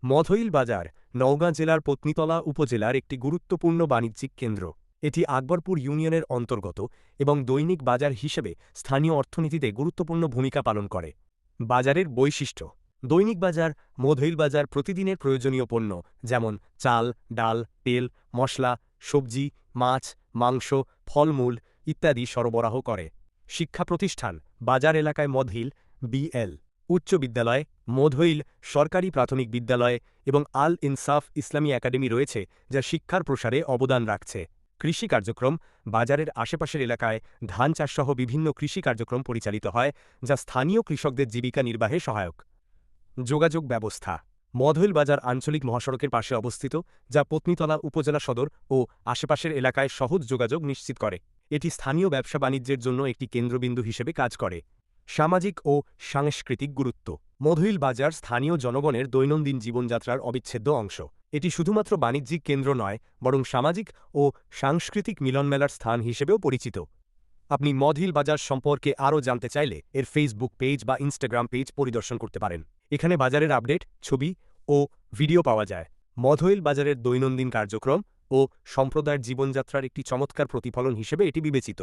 মধইল বাজার নওগাঁ জেলার পত্নীতলা উপজেলার একটি গুরুত্বপূর্ণ বাণিজ্যিক কেন্দ্র। এটি আকবরপুর ইউনিয়নের অন্তর্গত এবং দৈনিক বাজার হিসেবে স্থানীয় অর্থনীতিতে গুরুত্বপূর্ণ ভূমিকা পালন করে। বাজারের বৈশিষ্ট্য: দৈনিক বাজার মধইল বাজার প্রতিদিনের প্রয়োজনীয় পণ্য যেমন চাল, ডাল, তেল, মশলা, সবজি, মাছ, মাংস, ফলমূল ইত্যাদি সরবরাহ করে। শিক্ষা প্রতিষ্ঠান: বাজার এলাকায় মধইল বিএল উচ্চ বিদ্যালয়, মধইল সরকারি প্রাথমিক বিদ্যালয় এবং আল ইনসাফ ইসলামী একাডেমি রয়েছে, যা শিক্ষার প্রসারে অবদান রাখছে। কৃষি কার্যক্রম: বাজারের আশেপাশের এলাকায় ধান চাষসহ বিভিন্ন কৃষি কার্যক্রম পরিচালিত হয়, যা স্থানীয় কৃষকদের জীবিকা নির্বাহে সহায়ক। যোগাযোগ ব্যবস্থা: মধইল বাজার আঞ্চলিক মহাসড়কের পাশে অবস্থিত, যা পত্নীতলা উপজেলা সদর ও আশেপাশের এলাকায় সহজ যোগাযোগ নিশ্চিত করে। এটি স্থানীয় ব্যবসা বাণিজ্যের জন্য একটি কেন্দ্রবিন্দু হিসেবে কাজ করে। সামাজিক ও সাংস্কৃতিক গুরুত্ব: মধইল বাজার স্থানীয় জনগণের দৈনন্দিন জীবনযাত্রার অবিচ্ছেদ্য অংশ। এটি শুধুমাত্র বাণিজ্যিক কেন্দ্র নয়, বরং সামাজিক ও সাংস্কৃতিক মিলনমেলার স্থান হিসেবেও পরিচিত। আপনি মধইল বাজার সম্পর্কে আরও জানতে চাইলে এর ফেসবুক পেজ বা ইনস্টাগ্রাম পেজ পরিদর্শন করতে পারেন। এখানে বাজারের আপডেট, ছবি ও ভিডিও পাওয়া যায়। মধইল বাজারের দৈনন্দিন কার্যক্রম ও সম্প্রদায়ের জীবনযাত্রার একটি চমৎকার প্রতিফলন হিসেবে এটি বিবেচিত।